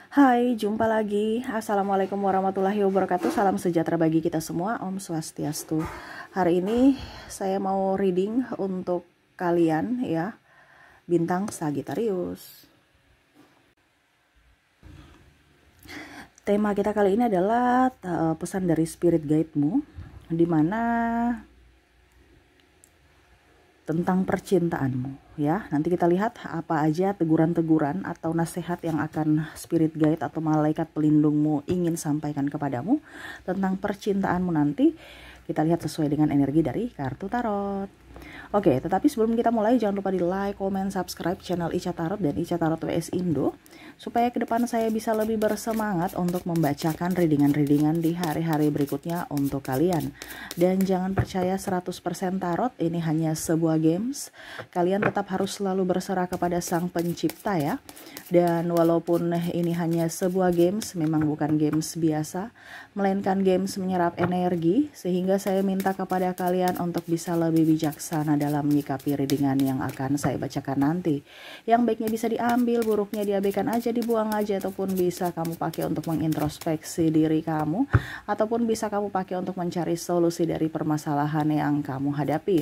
Hai, jumpa lagi. Assalamualaikum warahmatullahi wabarakatuh. Salam sejahtera bagi kita semua. Om Swastiastu. Hari ini saya mau reading untuk kalian ya, bintang Sagittarius. Tema kita kali ini adalah pesan dari spirit guide-mu, di mana tentang percintaanmu ya. Nanti kita lihat apa aja teguran-teguran atau nasihat yang akan spirit guide atau malaikat pelindungmu ingin sampaikan kepadamu tentang percintaanmu nanti. Kita lihat sesuai dengan energi dari kartu tarot. Oke, tetapi sebelum kita mulai jangan lupa di like, comment, subscribe channel Ica Tarot dan Ica Tarot WS Indo supaya ke depan saya bisa lebih bersemangat untuk membacakan readingan-readingan di hari-hari berikutnya untuk kalian. Dan jangan percaya 100% tarot ini hanya sebuah games. Kalian tetap harus selalu berserah kepada Sang Pencipta ya. Dan walaupun ini hanya sebuah games, memang bukan games biasa, melainkan games menyerap energi, sehingga saya minta kepada kalian untuk bisa lebih bijaksana dalam menyikapi readingan yang akan saya bacakan nanti. Yang baiknya bisa diambil, buruknya diabaikan aja, dibuang aja, ataupun bisa kamu pakai untuk mengintrospeksi diri kamu, ataupun bisa kamu pakai untuk mencari solusi dari permasalahan yang kamu hadapi.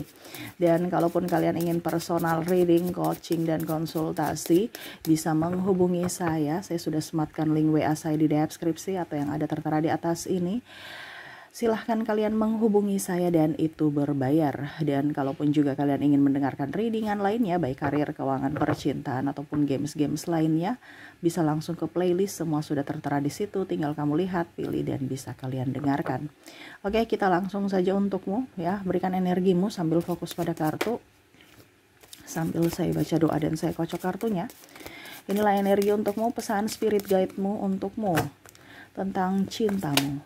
Dan kalaupun kalian ingin personal reading, coaching, dan konsultasi, bisa menghubungi saya sudah sematkan link WA saya di deskripsi atau yang ada tertera di atas ini. Silahkan kalian menghubungi saya dan itu berbayar. Dan kalaupun juga kalian ingin mendengarkan readingan lainnya, baik karir, keuangan, percintaan, ataupun games-games lainnya, bisa langsung ke playlist, semua sudah tertera di situ. Tinggal kamu lihat, pilih, dan bisa kalian dengarkan. Oke, kita langsung saja untukmu ya. Berikan energimu sambil fokus pada kartu. Sambil saya baca doa dan saya kocok kartunya. Inilah energi untukmu, pesan spirit guide-mu untukmu tentang cintamu.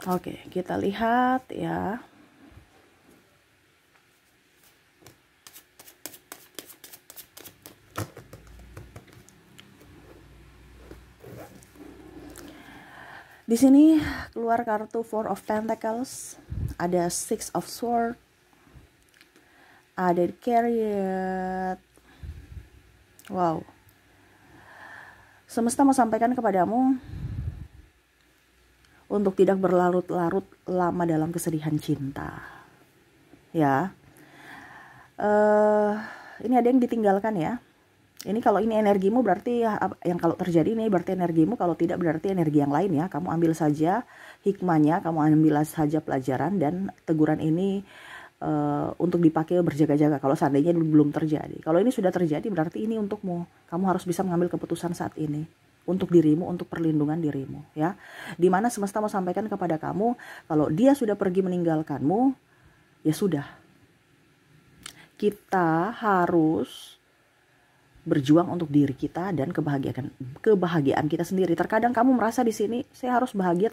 Oke, kita lihat ya. Di sini keluar kartu Four of Pentacles, ada Six of Swords, ada Chariot. Wow. Semesta mau sampaikan kepadamu untuk tidak berlarut-larut lama dalam kesedihan cinta. Ya. Ini ada yang ditinggalkan ya. Ini kalau ini energimu berarti yang kalau terjadi ini berarti energimu, kalau tidak berarti energi yang lain ya. Kamu ambil saja hikmahnya, kamu ambil saja pelajaran, dan teguran ini untuk dipakai berjaga-jaga kalau seandainya belum terjadi. Kalau ini sudah terjadi berarti ini untukmu. Kamu harus bisa mengambil keputusan saat ini. Untuk dirimu, untuk perlindungan dirimu ya. Dimana semesta mau sampaikan kepada kamu, kalau dia sudah pergi meninggalkanmu, ya sudah. Kita harus berjuang untuk diri kita dan kebahagiaan kita sendiri. Terkadang kamu merasa di sini saya harus bahagia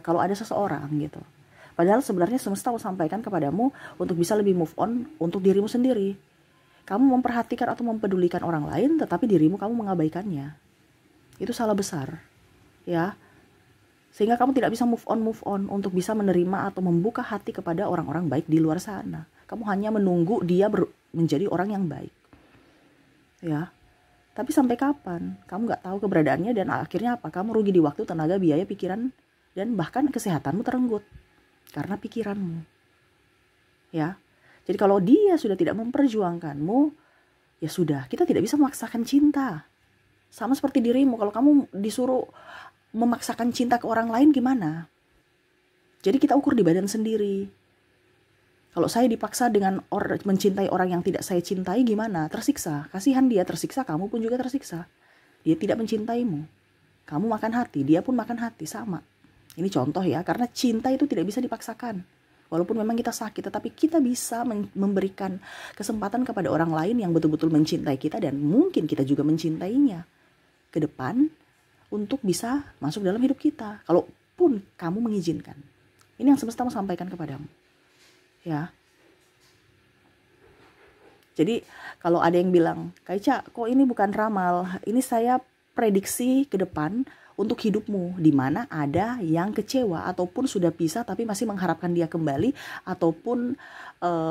kalau ada seseorang gitu. Padahal sebenarnya semesta mau sampaikan kepadamu untuk bisa lebih move on untuk dirimu sendiri. Kamu memperhatikan atau mempedulikan orang lain, tetapi dirimu kamu mengabaikannya. Itu salah besar ya, sehingga kamu tidak bisa move on untuk bisa menerima atau membuka hati kepada orang-orang baik di luar sana. Kamu hanya menunggu dia menjadi orang yang baik ya. Tapi sampai kapan? Kamu nggak tahu keberadaannya, dan akhirnya apa? Kamu rugi di waktu, tenaga, biaya, pikiran, dan bahkan kesehatanmu terenggut karena pikiranmu ya. Jadi kalau dia sudah tidak memperjuangkanmu, ya sudah, kita tidak bisa memaksakan cinta. Sama seperti dirimu, kalau kamu disuruh memaksakan cinta ke orang lain gimana? Jadi kita ukur di badan sendiri. Kalau saya dipaksa dengan mencintai orang yang tidak saya cintai gimana? Tersiksa. Kasihan dia tersiksa, kamu pun juga tersiksa. Dia tidak mencintaimu. Kamu makan hati, dia pun makan hati, sama. Ini contoh ya, karena cinta itu tidak bisa dipaksakan. Walaupun memang kita sakit, tetapi kita bisa memberikan kesempatan kepada orang lain yang betul-betul mencintai kita, dan mungkin kita juga mencintainya ke depan untuk bisa masuk dalam hidup kita, kalaupun kamu mengizinkan. Ini yang semesta mau sampaikan kepadamu ya. Jadi kalau ada yang bilang, Kak Ica, kok ini bukan ramal, ini saya prediksi ke depan untuk hidupmu, di mana ada yang kecewa ataupun sudah pisah tapi masih mengharapkan dia kembali, ataupun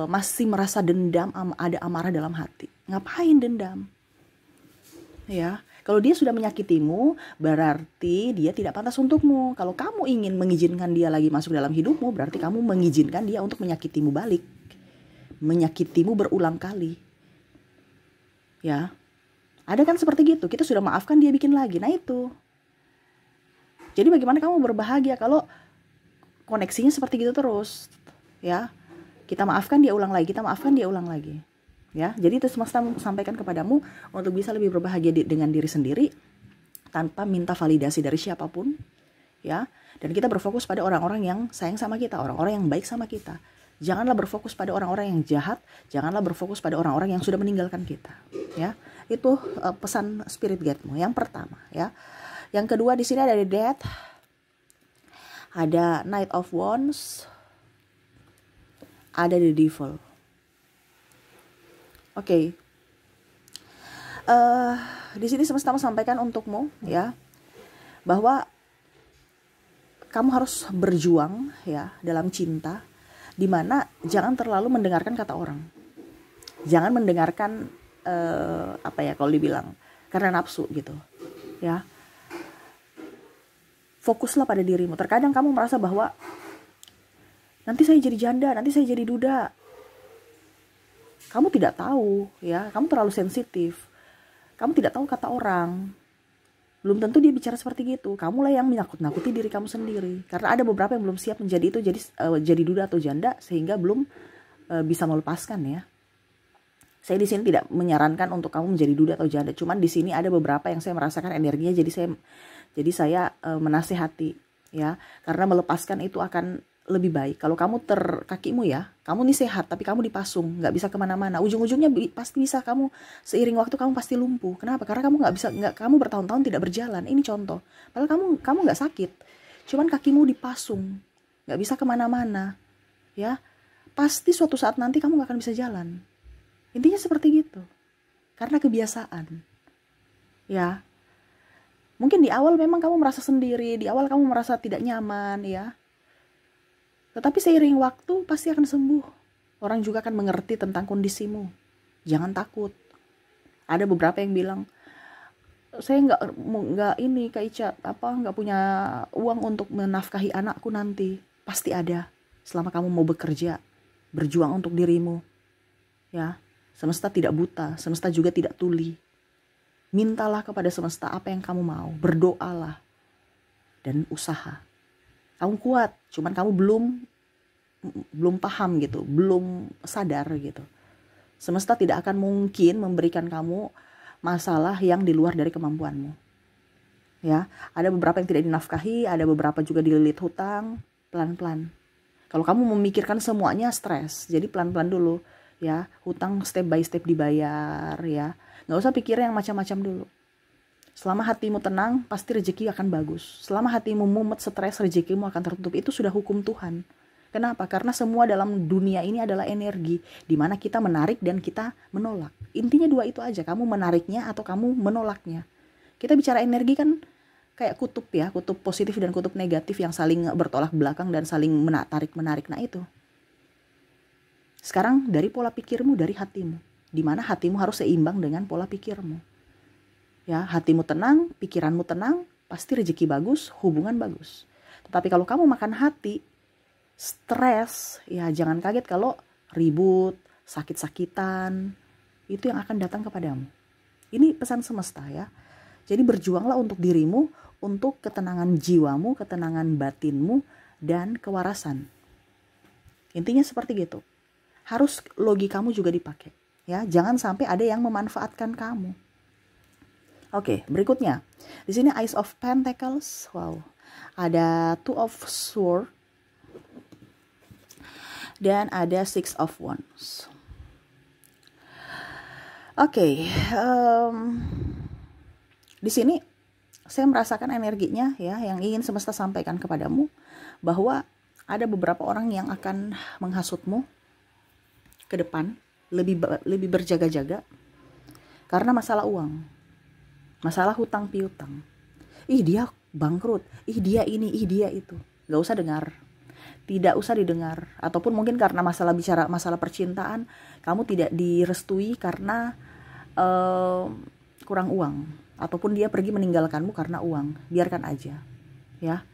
masih merasa dendam, ada amarah dalam hati. Ngapain dendam? Ya, kalau dia sudah menyakitimu, berarti dia tidak pantas untukmu. Kalau kamu ingin mengizinkan dia lagi masuk dalam hidupmu, berarti kamu mengizinkan dia untuk menyakitimu balik. Menyakitimu berulang kali. Ya, ada kan seperti gitu. Kita sudah maafkan, dia bikin lagi. Nah itu. Jadi bagaimana kamu berbahagia kalau koneksinya seperti gitu terus? Ya, kita maafkan, dia ulang lagi. Kita maafkan, dia ulang lagi. Ya, jadi itu semesta sampaikan kepadamu untuk bisa lebih berbahagia dengan diri sendiri tanpa minta validasi dari siapapun, ya. Dan kita berfokus pada orang-orang yang sayang sama kita, orang-orang yang baik sama kita. Janganlah berfokus pada orang-orang yang jahat, janganlah berfokus pada orang-orang yang sudah meninggalkan kita, ya. Itu pesan spirit guide-mu yang pertama, ya. Yang kedua di sini ada the Death, ada Knight of Wands, ada the Devil. Oke. Di sini semesta sampaikan untukmu, ya, bahwa kamu harus berjuang, ya, dalam cinta, dimana jangan terlalu mendengarkan kata orang, jangan mendengarkan kalau dibilang karena nafsu gitu, ya. Fokuslah pada dirimu. Terkadang kamu merasa bahwa nanti saya jadi janda, nanti saya jadi duda. Kamu tidak tahu, ya, kamu terlalu sensitif. Kamu tidak tahu kata orang. Belum tentu dia bicara seperti gitu. Kamulah yang menakut-nakuti diri kamu sendiri. Karena ada beberapa yang belum siap menjadi itu, jadi duda atau janda, sehingga belum bisa melepaskan, ya. Saya di sini tidak menyarankan untuk kamu menjadi duda atau janda. Cuman di sini ada beberapa yang saya merasakan energinya, jadi saya menasehati, ya. Karena melepaskan itu akan lebih baik. Kalau kamu kakimu, ya, kamu nih sehat tapi kamu dipasung, nggak bisa kemana-mana, ujung-ujungnya pasti bisa kamu, seiring waktu kamu pasti lumpuh. Kenapa? Karena kamu kamu bertahun-tahun tidak berjalan. Ini contoh. Padahal kamu nggak sakit, cuman kakimu dipasung, nggak bisa kemana-mana, ya. Pasti suatu saat nanti kamu nggak akan bisa jalan. Intinya seperti gitu. Karena kebiasaan, ya. Mungkin di awal memang kamu merasa sendiri, di awal kamu merasa tidak nyaman, ya. Tetapi seiring waktu pasti akan sembuh. Orang juga akan mengerti tentang kondisimu. Jangan takut. Ada beberapa yang bilang, saya nggak ini Kak Ica, nggak punya uang untuk menafkahi anakku nanti. Pasti ada. Selama kamu mau bekerja, berjuang untuk dirimu, ya. Semesta tidak buta, semesta juga tidak tuli. Mintalah kepada semesta apa yang kamu mau, berdoalah dan usaha. Kamu kuat, cuman kamu belum paham gitu, belum sadar gitu. Semesta tidak akan mungkin memberikan kamu masalah yang di luar dari kemampuanmu. Ya, ada beberapa yang tidak dinafkahi, ada beberapa juga dililit hutang, pelan-pelan. Kalau kamu memikirkan semuanya stres, jadi pelan-pelan dulu, ya. Hutang step by step dibayar, ya. Nggak usah pikir yang macam-macam dulu. Selama hatimu tenang, pasti rezeki akan bagus. Selama hatimu mumet, stres, rezekimu akan tertutup. Itu sudah hukum Tuhan. Kenapa? Karena semua dalam dunia ini adalah energi, di mana kita menarik dan kita menolak. Intinya dua itu aja, kamu menariknya atau kamu menolaknya. Kita bicara energi kan kayak kutub, ya, kutub positif dan kutub negatif yang saling bertolak belakang dan saling tarik-menarik. Nah itu. Sekarang dari pola pikirmu, dari hatimu. Di mana hatimu harus seimbang dengan pola pikirmu. Ya, hatimu tenang, pikiranmu tenang, pasti rezeki bagus, hubungan bagus. Tetapi kalau kamu makan hati, stres, ya jangan kaget kalau ribut, sakit-sakitan, itu yang akan datang kepadamu. Ini pesan semesta, ya. Jadi berjuanglah untuk dirimu, untuk ketenangan jiwamu, ketenangan batinmu, dan kewarasan. Intinya seperti gitu. Harus logikamu juga dipakai, ya. Jangan sampai ada yang memanfaatkan kamu. Oke, berikutnya. Di sini Ace of Pentacles. Wow. Ada Two of Swords. Dan ada Six of Wands. Oke. Di sini saya merasakan energinya, ya, yang ingin semesta sampaikan kepadamu, bahwa ada beberapa orang yang akan menghasutmu ke depan, lebih berjaga-jaga karena masalah uang. Masalah hutang piutang. Ih dia bangkrut, ih dia ini, ih dia itu. Gak usah dengar. Tidak usah didengar. Ataupun mungkin karena masalah percintaan, kamu tidak direstui karena kurang uang, ataupun dia pergi meninggalkanmu karena uang, biarkan aja, ya.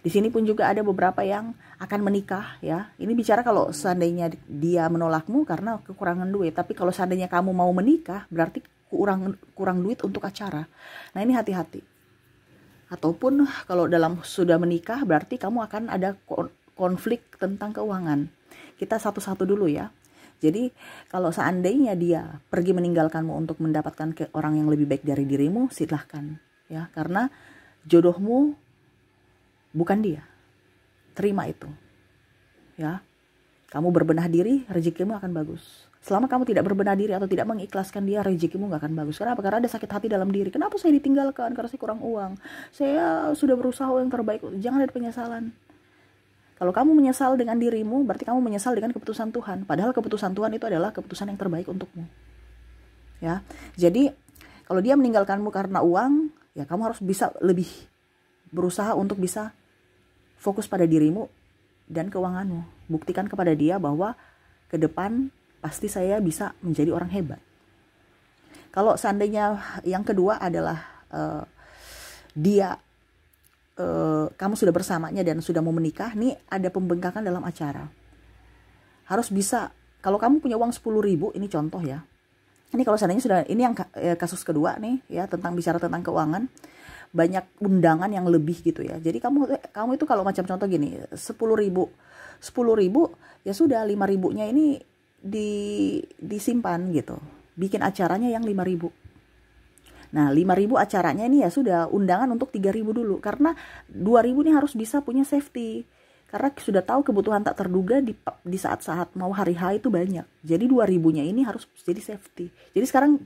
Di sini pun juga ada beberapa yang akan menikah, ya. Ini bicara kalau seandainya dia menolakmu karena kekurangan duit, tapi kalau seandainya kamu mau menikah, berarti kurang duit untuk acara. Nah, ini hati-hati. Ataupun kalau dalam sudah menikah, berarti kamu akan ada konflik tentang keuangan. Kita satu-satu dulu ya. Jadi kalau seandainya dia pergi meninggalkanmu untuk mendapatkan orang yang lebih baik dari dirimu, silahkan, ya. Karena jodohmu bukan dia. Terima itu, ya. Kamu berbenah diri, rezekimu akan bagus. Selama kamu tidak berbenah diri atau tidak mengikhlaskan dia, rezekimu gak akan bagus. Kenapa? Karena ada sakit hati dalam diri. Kenapa saya ditinggalkan? Karena saya kurang uang. Saya sudah berusaha yang terbaik. Jangan ada penyesalan. Kalau kamu menyesal dengan dirimu, berarti kamu menyesal dengan keputusan Tuhan. Padahal keputusan Tuhan itu adalah keputusan yang terbaik untukmu. Ya, jadi kalau dia meninggalkanmu karena uang, ya kamu harus bisa lebih berusaha untuk bisa fokus pada dirimu dan keuanganmu. Buktikan kepada dia bahwa ke depan pasti saya bisa menjadi orang hebat. Kalau seandainya yang kedua adalah dia kamu sudah bersamanya dan sudah mau menikah, nih ada pembengkakan dalam acara. Harus bisa, kalau kamu punya uang 10.000, ini contoh ya. Ini kalau seandainya sudah, ini yang kasus kedua nih ya, tentang bicara tentang keuangan, banyak undangan yang lebih gitu ya. Jadi kamu itu kalau macam contoh gini, 10.000 ya sudah, 5.000-nya ini disimpan gitu. Bikin acaranya yang 5.000. Nah, 5.000 acaranya ini ya sudah, undangan untuk 3.000 dulu. Karena 2.000 ini harus bisa punya safety. Karena sudah tahu kebutuhan tak terduga di saat-saat mau hari H itu banyak. Jadi 2.000-nya ini harus jadi safety. Jadi sekarang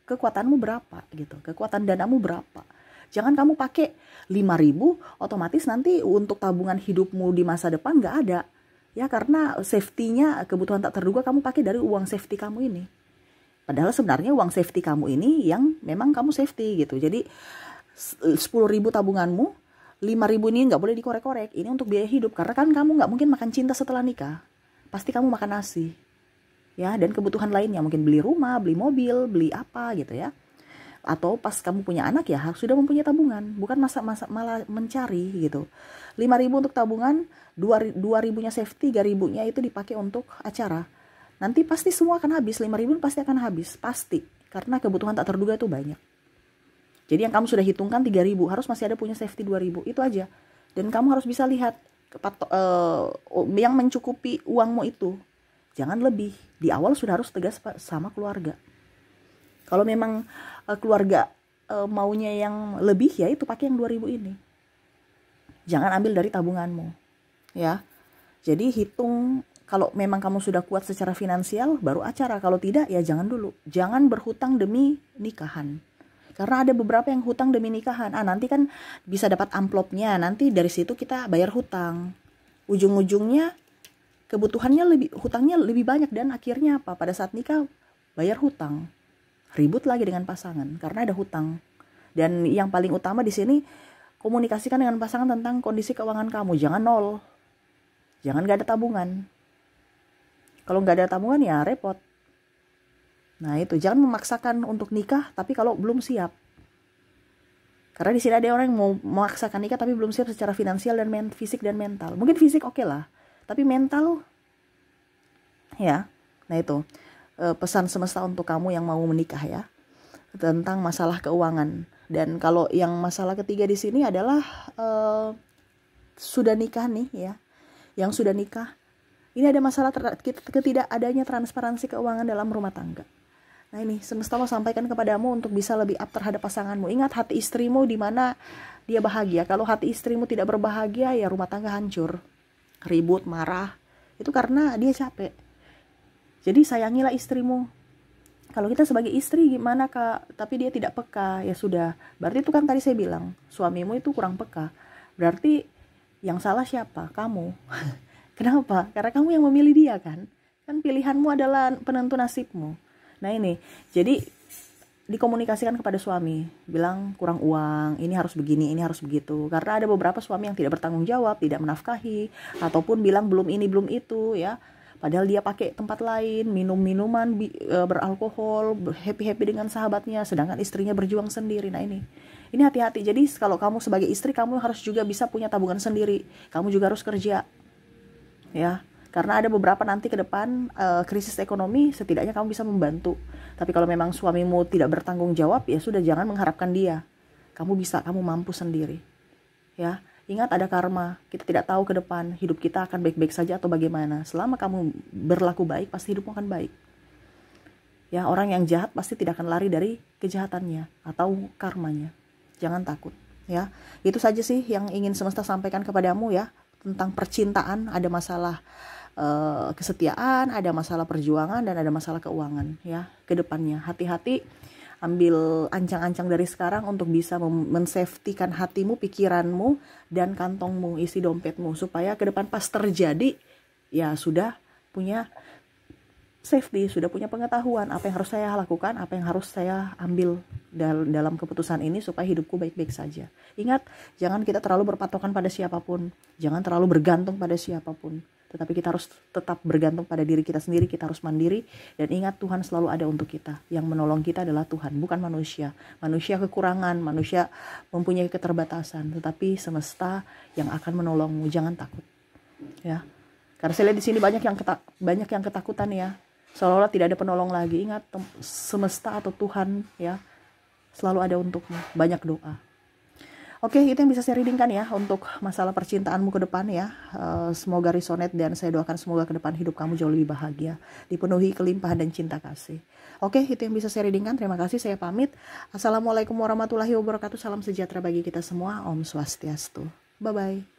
kekuatanmu berapa gitu. Kekuatan danamu berapa. Jangan kamu pakai 5.000, otomatis nanti untuk tabungan hidupmu di masa depan nggak ada. Ya, karena safety-nya, kebutuhan tak terduga kamu pakai dari uang safety kamu ini. Padahal sebenarnya uang safety kamu ini yang memang kamu safety gitu. Jadi 10.000 tabunganmu, 5.000 ini nggak boleh dikorek-korek. Ini untuk biaya hidup. Karena kan kamu nggak mungkin makan cinta setelah nikah. Pasti kamu makan nasi. Ya, dan kebutuhan lainnya. Mungkin beli rumah, beli mobil, beli apa gitu ya. Atau pas kamu punya anak ya sudah mempunyai tabungan. Bukan malah mencari gitu. 5.000 untuk tabungan, 2.000-nya safety, 3.000-nya itu dipakai untuk acara. Nanti pasti semua akan habis, 5.000 pasti akan habis, pasti. Karena kebutuhan tak terduga itu banyak. Jadi yang kamu sudah hitungkan 3.000, harus masih ada punya safety 2.000, itu aja. Dan kamu harus bisa lihat yang mencukupi uangmu itu. Jangan lebih, di awal sudah harus tegas sama keluarga. Kalau memang keluarga maunya yang lebih, ya itu pakai yang 2.000 ini. Jangan ambil dari tabunganmu, ya. Jadi hitung. Kalau memang kamu sudah kuat secara finansial, baru acara. Kalau tidak, ya jangan dulu. Jangan berhutang demi nikahan. Karena ada beberapa yang hutang demi nikahan. Nanti kan bisa dapat amplopnya. Nanti dari situ kita bayar hutang. Ujung-ujungnya hutangnya lebih banyak. Dan akhirnya apa? Pada saat nikah, bayar hutang. Ribut lagi dengan pasangan karena ada hutang. Dan yang paling utama di sini, komunikasikan dengan pasangan tentang kondisi keuangan kamu. Jangan nol. Jangan gak ada tabungan. Kalau nggak ada tabungan ya repot. Nah itu, jangan memaksakan untuk nikah tapi kalau belum siap. Karena di sini ada orang yang mau memaksakan nikah tapi belum siap secara finansial dan fisik dan mental. Mungkin fisik oke lah, tapi mental ya. Nah itu pesan semesta untuk kamu yang mau menikah ya, tentang masalah keuangan. Dan kalau yang masalah ketiga di sini adalah sudah nikah nih ya, yang sudah nikah. Ini ada masalah ketidakadanya transparansi keuangan dalam rumah tangga. Nah ini semesta mau sampaikan kepadamu untuk bisa lebih up terhadap pasanganmu. Ingat, hati istrimu di mana dia bahagia. Kalau hati istrimu tidak berbahagia, ya rumah tangga hancur. Ribut, marah. Itu karena dia capek. Jadi sayangilah istrimu. Kalau kita sebagai istri gimana kak? Tapi dia tidak peka, ya sudah. Berarti itu kan tadi saya bilang, suamimu itu kurang peka. Berarti yang salah siapa? Kamu. Kenapa? Karena kamu yang memilih dia kan. Kan pilihanmu adalah penentu nasibmu. Nah ini, jadi dikomunikasikan kepada suami. Bilang kurang uang, ini harus begini, ini harus begitu. Karena ada beberapa suami yang tidak bertanggung jawab, tidak menafkahi. Ataupun bilang belum ini, belum itu ya. Padahal dia pakai tempat lain, minum minuman beralkohol, happy dengan sahabatnya, sedangkan istrinya berjuang sendiri. Nah ini hati-hati. Jadi kalau kamu sebagai istri, kamu harus juga bisa punya tabungan sendiri. Kamu juga harus kerja, ya. Karena ada beberapa nanti ke depan krisis ekonomi, setidaknya kamu bisa membantu. Tapi kalau memang suamimu tidak bertanggung jawab, ya sudah, jangan mengharapkan dia. Kamu bisa, kamu mampu sendiri. Ya, ingat ada karma. Kita tidak tahu ke depan hidup kita akan baik-baik saja atau bagaimana. Selama kamu berlaku baik, pasti hidupmu akan baik. Ya, orang yang jahat pasti tidak akan lari dari kejahatannya atau karmanya. Jangan takut, ya. Itu saja sih yang ingin semesta sampaikan kepadamu, ya. Tentang percintaan, ada masalah kesetiaan, ada masalah perjuangan, dan ada masalah keuangan, ya. Kedepannya hati-hati, ambil ancang-ancang dari sekarang untuk bisa mensafetykan hatimu, pikiranmu, dan kantongmu, isi dompetmu, supaya ke depan pas terjadi, ya sudah punya safety, sudah punya pengetahuan apa yang harus saya lakukan, apa yang harus saya ambil dalam keputusan ini supaya hidupku baik-baik saja. Ingat, jangan kita terlalu berpatokan pada siapapun, jangan terlalu bergantung pada siapapun, tetapi kita harus tetap bergantung pada diri kita sendiri. Kita harus mandiri, dan ingat, Tuhan selalu ada untuk kita. Yang menolong kita adalah Tuhan, bukan manusia. Manusia kekurangan, manusia mempunyai keterbatasan, tetapi semesta yang akan menolongmu. Jangan takut, ya. Karena saya lihat di sini banyak yang ketakutan, ya. Seolah-olah tidak ada penolong lagi. Ingat, semesta atau Tuhan, ya, selalu ada untukmu. Banyak doa. Oke, itu yang bisa saya readingkan, ya, untuk masalah percintaanmu ke depan, ya. Semoga resonate, dan saya doakan semoga ke depan hidup kamu jauh lebih bahagia, dipenuhi kelimpahan dan cinta kasih. Oke, itu yang bisa saya readingkan. Terima kasih, saya pamit. Assalamualaikum warahmatullahi wabarakatuh. Salam sejahtera bagi kita semua. Om Swastiastu. Bye-bye.